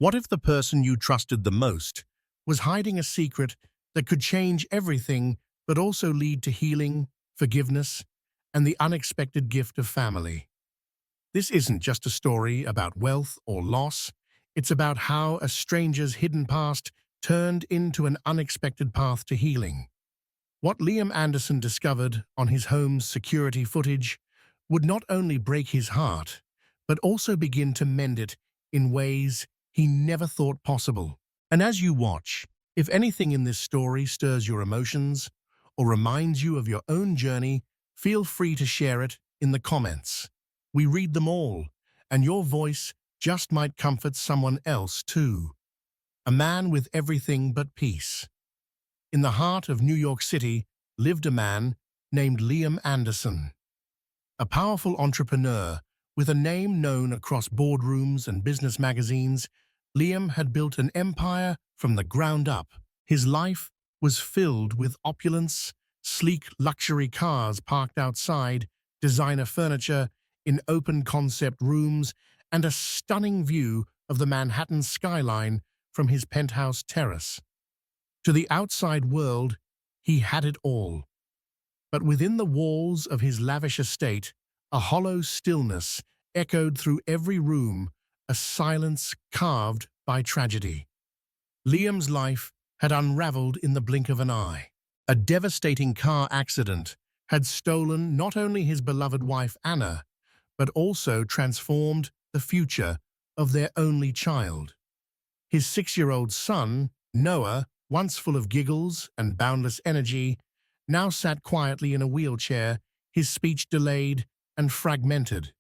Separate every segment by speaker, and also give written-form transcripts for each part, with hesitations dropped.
Speaker 1: What if the person you trusted the most was hiding a secret that could change everything but also lead to healing, forgiveness, and the unexpected gift of family? This isn't just a story about wealth or loss. It's about how a stranger's hidden past turned into an unexpected path to healing. What Liam Anderson discovered on his home's security footage would not only break his heart, but also begin to mend it in ways he never thought possible. And as you watch, if anything in this story stirs your emotions or reminds you of your own journey, feel free to share it in the comments. We read them all, and your voice just might comfort someone else too. A man with everything but peace. In the heart of New York City lived a man named Liam Anderson. A powerful entrepreneur with a name known across boardrooms and business magazines, Liam had built an empire from the ground up. His life was filled with opulence, sleek luxury cars parked outside, designer furniture in open-concept rooms, and a stunning view of the Manhattan skyline from his penthouse terrace. To the outside world, he had it all. But within the walls of his lavish estate, a hollow stillness echoed through every room, a silence carved by tragedy. Liam's life had unraveled in the blink of an eye. A devastating car accident had stolen not only his beloved wife Anna, but also transformed the future of their only child. His 6-year-old son, Noah, once full of giggles and boundless energy, now sat quietly in a wheelchair, his speech delayed and fragmented.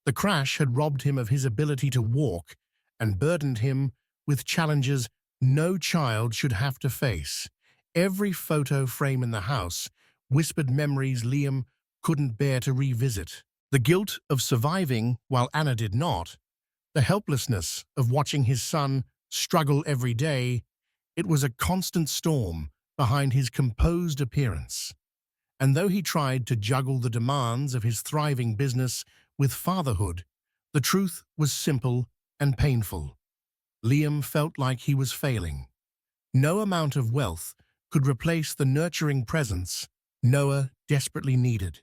Speaker 1: The crash had robbed him of his ability to walk and burdened him with challenges no child should have to face. Every photo frame in the house whispered memories Liam couldn't bear to revisit. The guilt of surviving while Anna did not, the helplessness of watching his son struggle every day, it was a constant storm behind his composed appearance. And though he tried to juggle the demands of his thriving business with fatherhood, the truth was simple and painful. Liam felt like he was failing. No amount of wealth could replace the nurturing presence Noah desperately needed.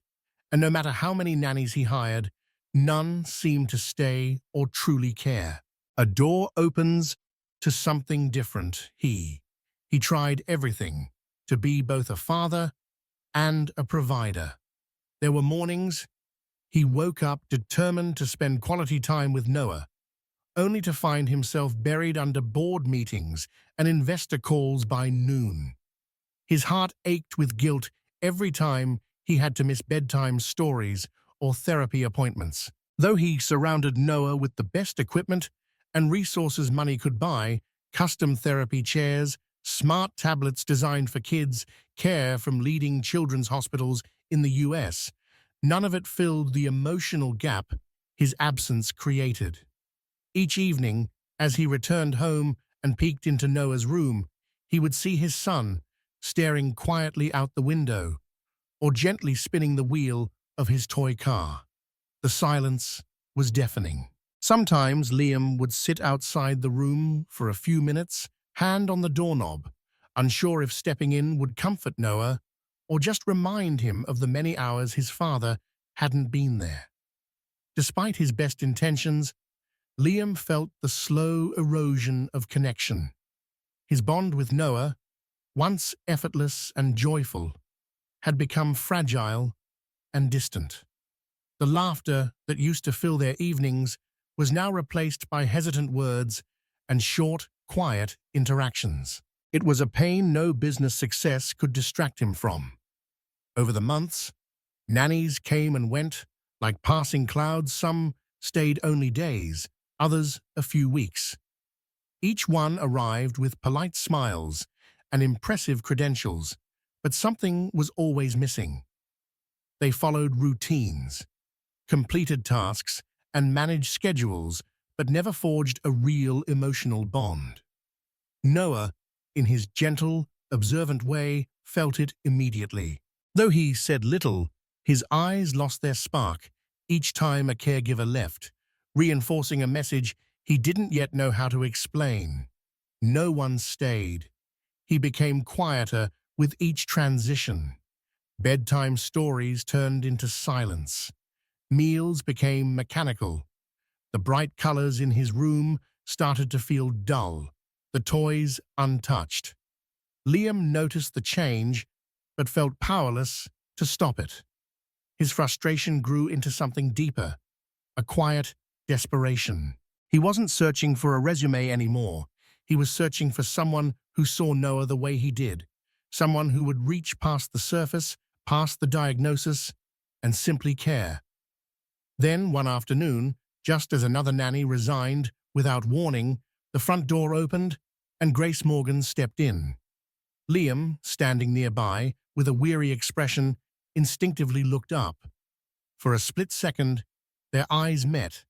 Speaker 1: And no matter how many nannies he hired, none seemed to stay or truly care. A door opens to something different. He tried everything to be both a father and a provider. There were mornings he woke up determined to spend quality time with Noah, only to find himself buried under board meetings and investor calls by noon. His heart ached with guilt every time he had to miss bedtime stories or therapy appointments. Though he surrounded Noah with the best equipment and resources money could buy, custom therapy chairs, smart tablets designed for kids, care from leading children's hospitals in the US, none of it filled the emotional gap his absence created. Each evening, as he returned home and peeked into Noah's room, he would see his son staring quietly out the window or gently spinning the wheel of his toy car. The silence was deafening. Sometimes Liam would sit outside the room for a few minutes, hand on the doorknob, unsure if stepping in would comfort Noah or just remind him of the many hours his father hadn't been there. Despite his best intentions, Liam felt the slow erosion of connection. His bond with Noah, once effortless and joyful, had become fragile and distant. The laughter that used to fill their evenings was now replaced by hesitant words and short, quiet interactions. It was a pain no business success could distract him from. Over the months, nannies came and went like passing clouds. Some stayed only days, others a few weeks. Each one arrived with polite smiles and impressive credentials, but something was always missing. They followed routines, completed tasks, and managed schedules, but never forged a real emotional bond. Noah, in his gentle, observant way, felt it immediately. Though he said little, his eyes lost their spark each time a caregiver left, reinforcing a message He didn't yet know how to explain. No one stayed. He became quieter with each transition. Bedtime stories turned into silence. Meals became mechanical. The bright colors in his room started to feel dull, the toys untouched. Liam noticed the change, but felt powerless to stop it. His frustration grew into something deeper, a quiet desperation. He wasn't searching for a resume anymore. He was searching for someone who saw Noah the way he did, someone who would reach past the surface, past the diagnosis, and simply care. Then, one afternoon, just as another nanny resigned without warning, the front door opened and Grace Morgan stepped in. Liam, standing nearby, with a weary expression, instinctively looked up. For a split second, their eyes met,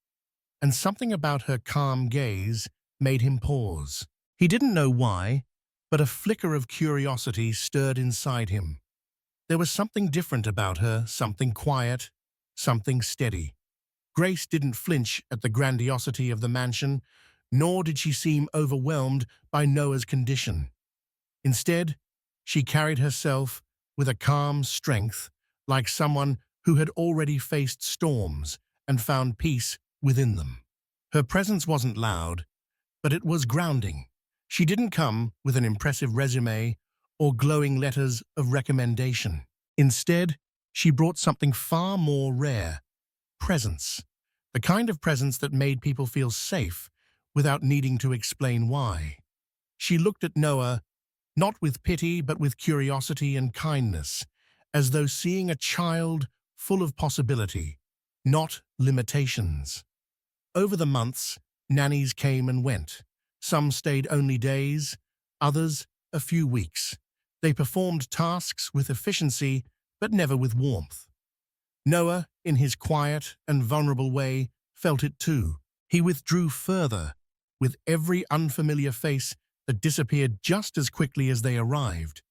Speaker 1: and something about her calm gaze made him pause. He didn't know why, but a flicker of curiosity stirred inside him. There was something different about her, something quiet, something steady. Grace didn't flinch at the grandiosity of the mansion, nor did she seem overwhelmed by Noah's condition. Instead, she carried herself with a calm strength, like someone who had already faced storms and found peace within them. Her presence wasn't loud, but it was grounding. She didn't come with an impressive resume or glowing letters of recommendation. Instead, she brought something far more rare: presence. The kind of presence that made people feel safe without needing to explain why. She looked at Noah, not with pity but with curiosity and kindness, as though seeing a child full of possibility, not limitations. Over the months, nannies came and went. Some stayed only days, others a few weeks. They performed tasks with efficiency, but never with warmth. Noah, in his quiet and vulnerable way, felt it too. He withdrew further, with every unfamiliar face that disappeared just as quickly as they arrived.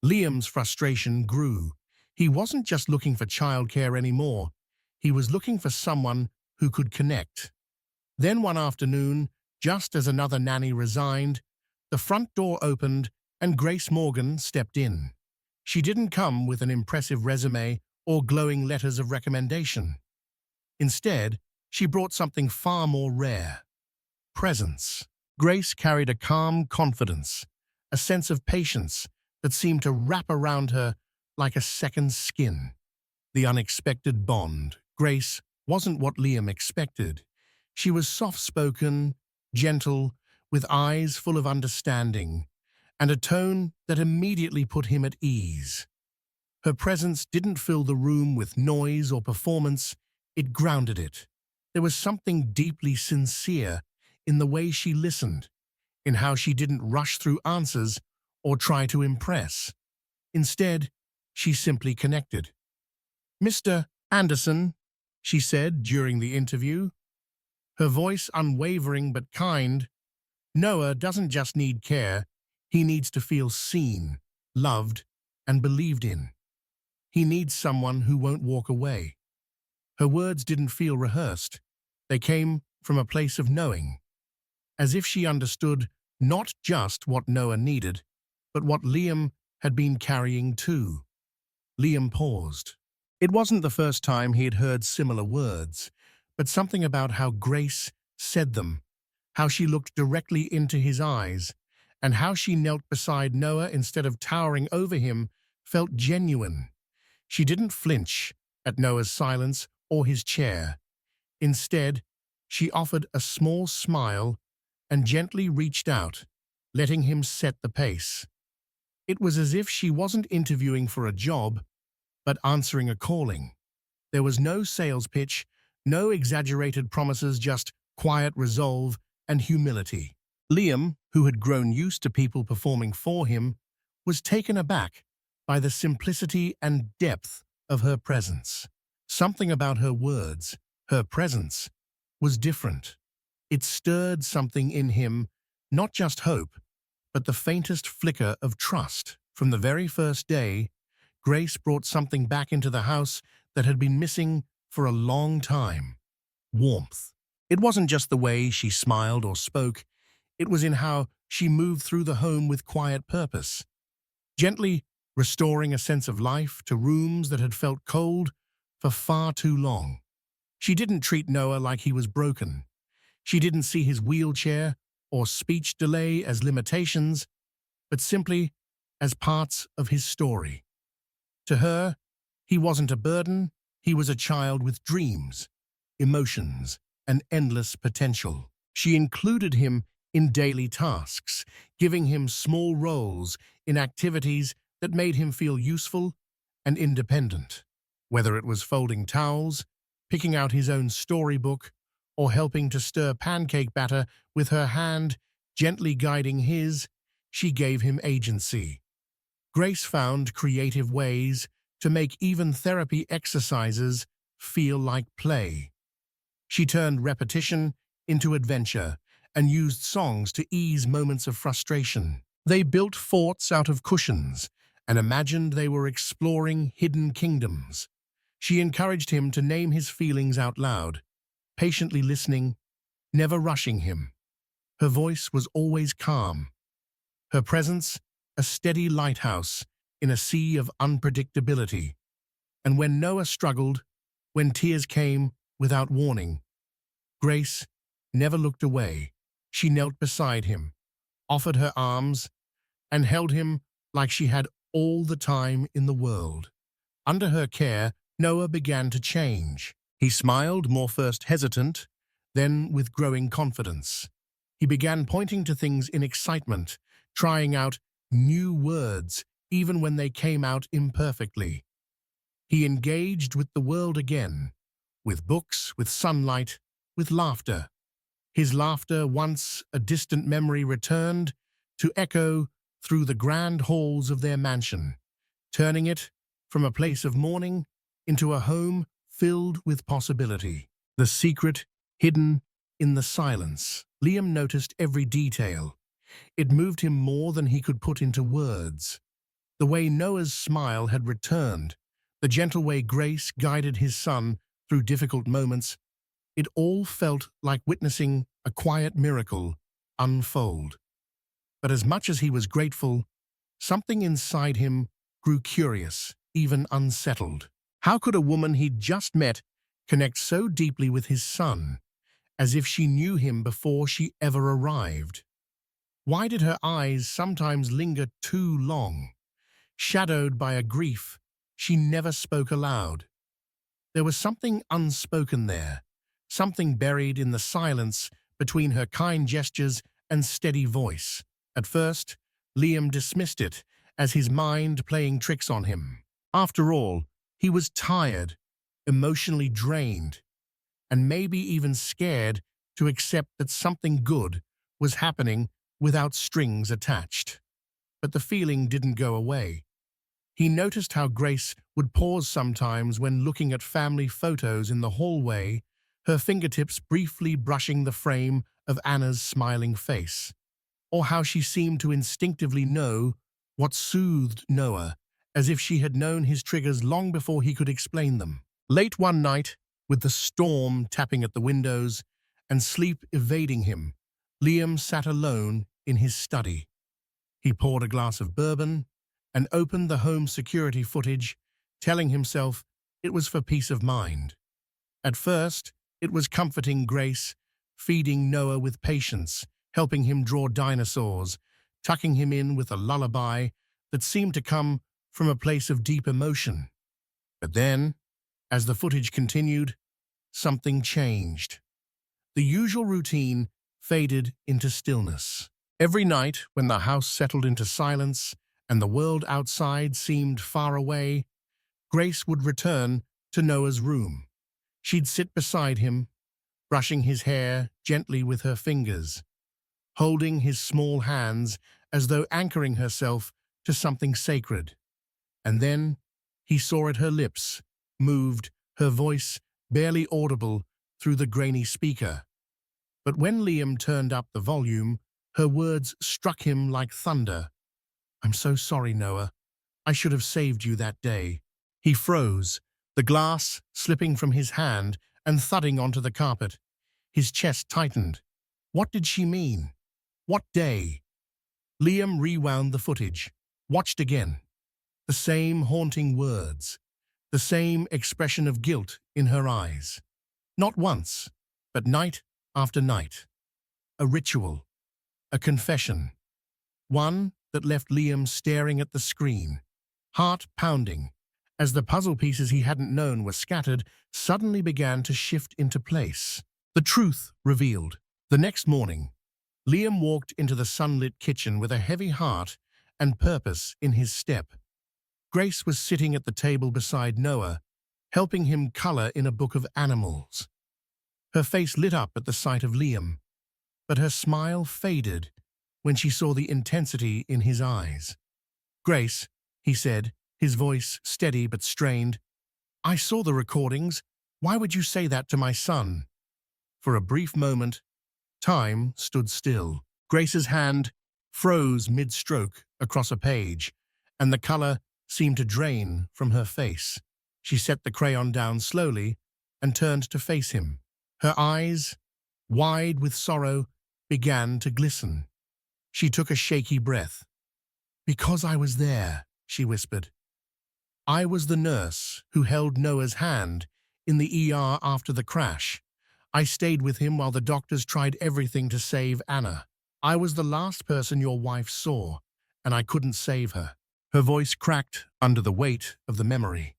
Speaker 1: Liam's frustration grew. He wasn't just looking for childcare anymore. He was looking for someone who could connect. Then one afternoon, just as another nanny resigned, the front door opened and Grace Morgan stepped in. She didn't come with an impressive resume or glowing letters of recommendation. Instead, she brought something far more rare: presence. Grace carried a calm confidence, a sense of patience that seemed to wrap around her like a second skin. The unexpected bond. Grace wasn't what Liam expected. She was soft-spoken, gentle, with eyes full of understanding, and a tone that immediately put him at ease. Her presence didn't fill the room with noise or performance, it grounded it. There was something deeply sincere in the way she listened, in how she didn't rush through answers or try to impress. Instead, she simply connected. "Mr. Anderson," she said during the interview, her voice unwavering but kind, "Noah doesn't just need care, he needs to feel seen, loved, and believed in. He needs someone who won't walk away." Her words didn't feel rehearsed. They came from a place of knowing, as if she understood not just what Noah needed, but what Liam had been carrying too. Liam paused. It wasn't the first time he had heard similar words, but something about how Grace said them, how she looked directly into his eyes, and how she knelt beside Noah instead of towering over him felt genuine. She didn't flinch at Noah's silence or his chair. Instead, she offered a small smile and gently reached out, letting him set the pace. It was as if she wasn't interviewing for a job, but answering a calling. There was no sales pitch, no exaggerated promises, just quiet resolve and humility. Liam, who had grown used to people performing for him, was taken aback by the simplicity and depth of her presence. Something about her words, her presence, was different. It stirred something in him, not just hope, but the faintest flicker of trust. From the very first day, Grace brought something back into the house that had been missing for a long time: warmth. It wasn't just the way she smiled or spoke, it was in how she moved through the home with quiet purpose, gently restoring a sense of life to rooms that had felt cold for far too long. She didn't treat Noah like he was broken. She didn't see his wheelchair or speech delay as limitations, but simply as parts of his story. To her, he wasn't a burden, he was a child with dreams, emotions, and endless potential. She included him in daily tasks, giving him small roles in activities that made him feel useful and independent. Whether it was folding towels, picking out his own storybook, or helping to stir pancake batter with her hand, gently guiding his, she gave him agency. Grace found creative ways to make even therapy exercises feel like play. She turned repetition into adventure and used songs to ease moments of frustration. They built forts out of cushions and imagined they were exploring hidden kingdoms. She encouraged him to name his feelings out loud, patiently listening, never rushing him. Her voice was always calm, her presence a steady lighthouse in a sea of unpredictability. And when Noah struggled, when tears came without warning, Grace never looked away. She knelt beside him, offered her arms, and held him like she had all the time in the world. Under her care, Noah began to change. He smiled, more first hesitant, then with growing confidence. He began pointing to things in excitement, trying out new words even when they came out imperfectly. He engaged with the world again, with books, with sunlight, with laughter. His laughter, once a distant memory, returned to echo through the grand halls of their mansion, turning it from a place of mourning into a home filled with possibility. The secret hidden in the silence. Liam noticed every detail. It moved him more than he could put into words. The way Noah's smile had returned, the gentle way Grace guided his son through difficult moments, it all felt like witnessing a quiet miracle unfold. But as much as he was grateful, something inside him grew curious, even unsettled. How could a woman he'd just met connect so deeply with his son, as if she knew him before she ever arrived? Why did her eyes sometimes linger too long, shadowed by a grief she never spoke aloud? There was something unspoken there, something buried in the silence between her kind gestures and steady voice. At first, Liam dismissed it as his mind playing tricks on him. After all, he was tired, emotionally drained, and maybe even scared to accept that something good was happening without strings attached. But the feeling didn't go away. He noticed how Grace would pause sometimes when looking at family photos in the hallway, her fingertips briefly brushing the frame of Anna's smiling face, or how she seemed to instinctively know what soothed Noah, as if she had known his triggers long before he could explain them. Late one night, with the storm tapping at the windows and sleep evading him, Liam sat alone in his study. He poured a glass of bourbon and opened the home security footage, telling himself it was for peace of mind. At first, it was comforting Grace, feeding Noah with patience, helping him draw dinosaurs, tucking him in with a lullaby that seemed to come from a place of deep emotion. But then, as the footage continued, something changed. The usual routine faded into stillness. Every night, when the house settled into silence and the world outside seemed far away, Grace would return to Noah's room. She'd sit beside him, brushing his hair gently with her fingers, holding his small hands as though anchoring herself to something sacred. And then he saw at her lips, moved, her voice barely audible through the grainy speaker. But when Liam turned up the volume, her words struck him like thunder. "I'm so sorry, Noah. I should have saved you that day." He froze, the glass slipping from his hand and thudding onto the carpet. His chest tightened. What did she mean? What day? Liam rewound the footage, watched again. The same haunting words, the same expression of guilt in her eyes. Not once, but night after night. A ritual, a confession. One that left Liam staring at the screen, heart pounding, as the puzzle pieces he hadn't known were scattered suddenly began to shift into place. The truth revealed. The next morning, Liam walked into the sunlit kitchen with a heavy heart and purpose in his step. Grace was sitting at the table beside Noah, helping him color in a book of animals. Her face lit up at the sight of Liam, but her smile faded when she saw the intensity in his eyes. "Grace," he said, his voice steady but strained, "I saw the recordings. Why would you say that to my son?" For a brief moment, time stood still. Grace's hand froze mid-stroke across a page, and the color seemed to drain from her face. She set the crayon down slowly and turned to face him. Her eyes, wide with sorrow, began to glisten. She took a shaky breath. "Because I was there," she whispered. "I was the nurse who held Noah's hand in the ER after the crash. I stayed with him while the doctors tried everything to save Anna. I was the last person your wife saw, and I couldn't save her." Her voice cracked under the weight of the memory.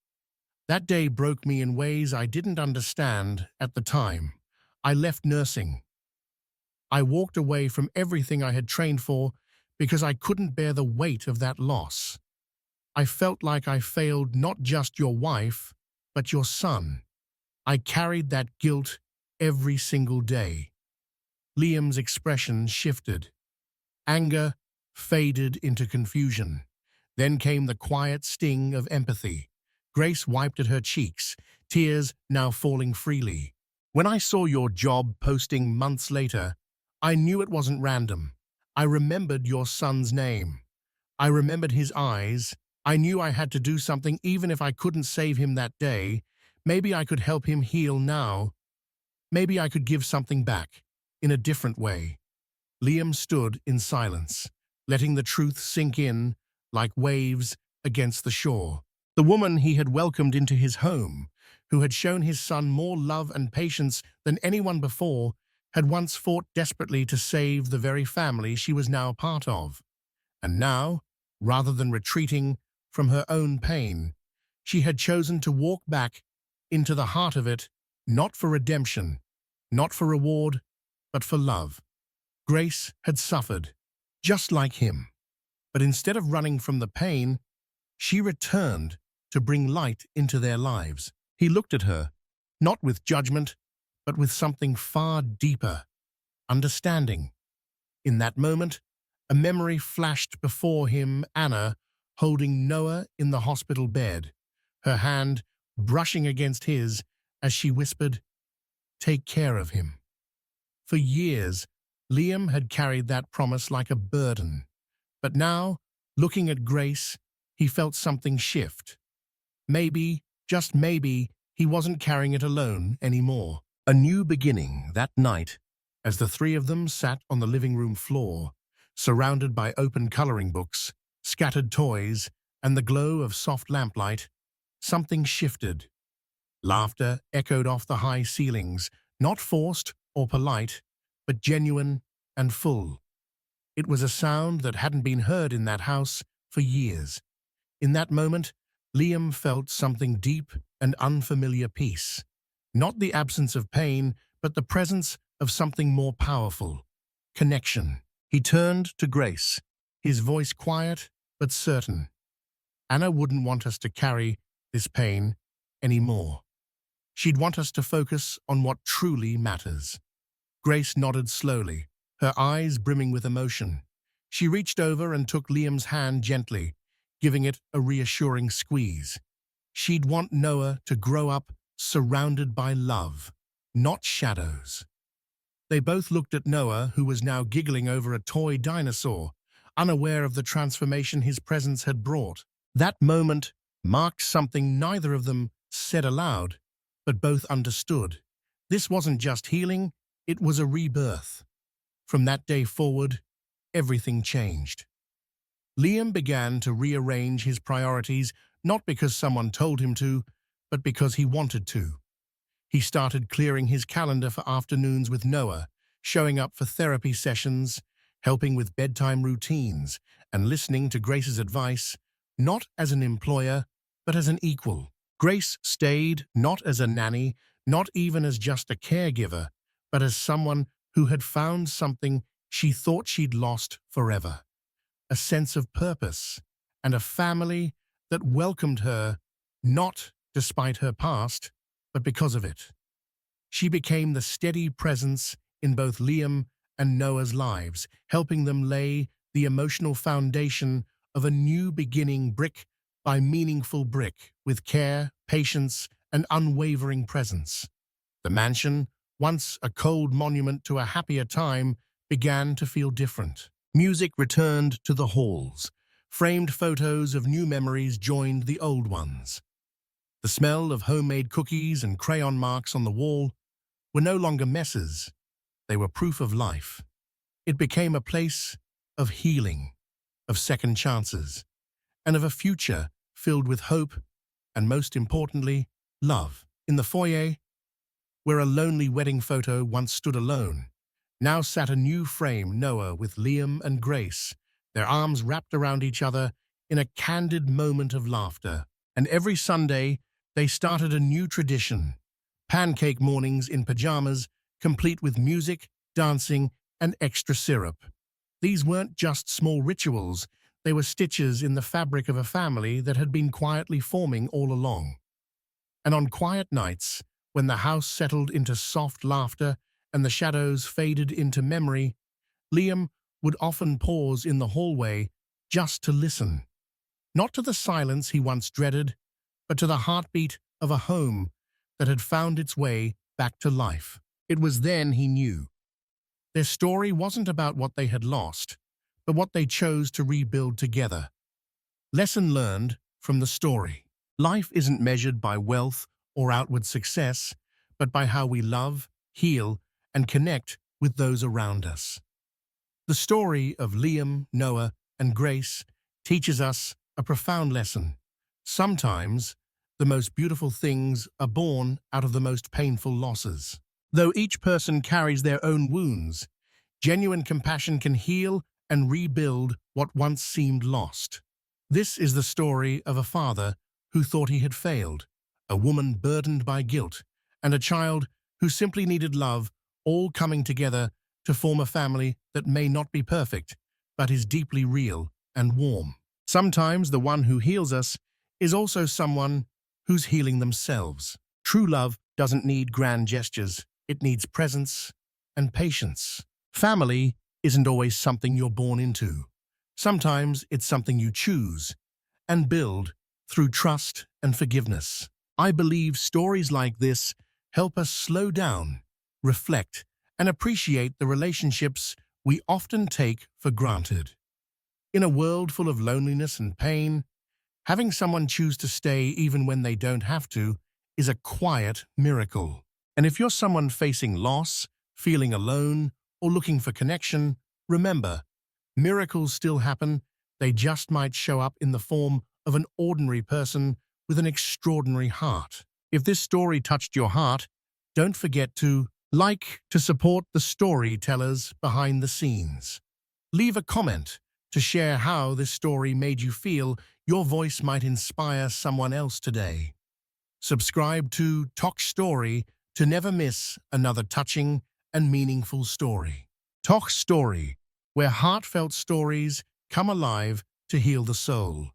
Speaker 1: "That day broke me in ways I didn't understand at the time. I left nursing. I walked away from everything I had trained for because I couldn't bear the weight of that loss. I felt like I failed not just your wife, but your son. I carried that guilt every single day." Liam's expression shifted. Anger faded into confusion. Then came the quiet sting of empathy. Grace wiped at her cheeks, tears now falling freely. "When I saw your job posting months later, I knew it wasn't random. I remembered your son's name. I remembered his eyes. I knew I had to do something even if I couldn't save him that day. Maybe I could help him heal now. Maybe I could give something back, in a different way." Liam stood in silence, letting the truth sink in like waves against the shore. The woman he had welcomed into his home, who had shown his son more love and patience than anyone before, had once fought desperately to save the very family she was now part of. And now, rather than retreating from her own pain, she had chosen to walk back into the heart of it, not for redemption, not for reward, but for love. Grace had suffered, just like him. But instead of running from the pain, she returned to bring light into their lives. He looked at her, not with judgment, but with something far deeper, understanding. In that moment, a memory flashed before him, Anna holding Noah in the hospital bed, her hand brushing against his as she whispered, "Take care of him." For years, Liam had carried that promise like a burden. But now, looking at Grace, he felt something shift. Maybe, just maybe, he wasn't carrying it alone anymore. A new beginning that night, as the three of them sat on the living room floor, surrounded by open coloring books, scattered toys, and the glow of soft lamplight, something shifted. Laughter echoed off the high ceilings, not forced or polite, but genuine and full. It was a sound that hadn't been heard in that house for years. In that moment, Liam felt something deep and unfamiliar peace. Not the absence of pain, but the presence of something more powerful. Connection. He turned to Grace, his voice quiet but certain. "Anna wouldn't want us to carry this pain anymore. She'd want us to focus on what truly matters." Grace nodded slowly, her eyes brimming with emotion. She reached over and took Liam's hand gently, giving it a reassuring squeeze. She'd want Noah to grow up surrounded by love, not shadows. They both looked at Noah, who was now giggling over a toy dinosaur, unaware of the transformation his presence had brought. That moment marked something neither of them said aloud, but both understood. This wasn't just healing, It was a rebirth. From that day forward, everything changed. Liam began to rearrange his priorities, not because someone told him to, but because he wanted to. He started clearing his calendar for afternoons with Noah, showing up for therapy sessions, helping with bedtime routines, and listening to Grace's advice, not as an employer, but as an equal. Grace stayed not as a nanny, not even as just a caregiver, but as someone who had found something she thought she'd lost forever. A sense of purpose and a family that welcomed her, not despite her past, but because of it. She became the steady presence in both Liam and Noah's lives, helping them lay the emotional foundation of a new beginning brick by meaningful brick, with care, patience, and unwavering presence. The mansion, once a cold monument to a happier time, began to feel different. Music returned to the halls. Framed photos of new memories joined the old ones. The smell of homemade cookies and crayon marks on the wall were no longer messes. They were proof of life. It became a place of healing, of second chances, and of a future filled with hope and, most importantly, love. In the foyer, where a lonely wedding photo once stood alone, now sat a new frame, Noah with Liam and Grace, their arms wrapped around each other in a candid moment of laughter. And every Sunday, they started a new tradition: pancake mornings in pajamas, complete with music, dancing, and extra syrup. These weren't just small rituals, they were stitches in the fabric of a family that had been quietly forming all along. And on quiet nights, when the house settled into soft laughter and the shadows faded into memory, Liam would often pause in the hallway just to listen. Not to the silence he once dreaded, but to the heartbeat of a home that had found its way back to life. It was then he knew. Their story wasn't about what they had lost, but what they chose to rebuild together. Lesson learned from the story. Life isn't measured by wealth or outward success, but by how we love, heal, and connect with those around us. The story of Liam, Noah, and Grace teaches us a profound lesson. Sometimes, the most beautiful things are born out of the most painful losses. Though each person carries their own wounds, genuine compassion can heal and rebuild what once seemed lost. This is the story of a father who thought he had failed, a woman burdened by guilt, and a child who simply needed love, all coming together to form a family that may not be perfect, but is deeply real and warm. Sometimes the one who heals us is also someone who's healing themselves. True love doesn't need grand gestures. It needs presence and patience. Family isn't always something you're born into. Sometimes it's something you choose and build through trust and forgiveness. I believe stories like this help us slow down, reflect, and appreciate the relationships we often take for granted. In a world full of loneliness and pain, having someone choose to stay even when they don't have to is a quiet miracle. And if you're someone facing loss, feeling alone, or looking for connection, remember, miracles still happen. They just might show up in the form of an ordinary person with an extraordinary heart. If this story touched your heart, don't forget to like to support the storytellers behind the scenes. Leave a comment to share how this story made you feel. Your voice might inspire someone else today. Subscribe to Toch Story to never miss another touching and meaningful story. Toch Story, where heartfelt stories come alive to heal the soul.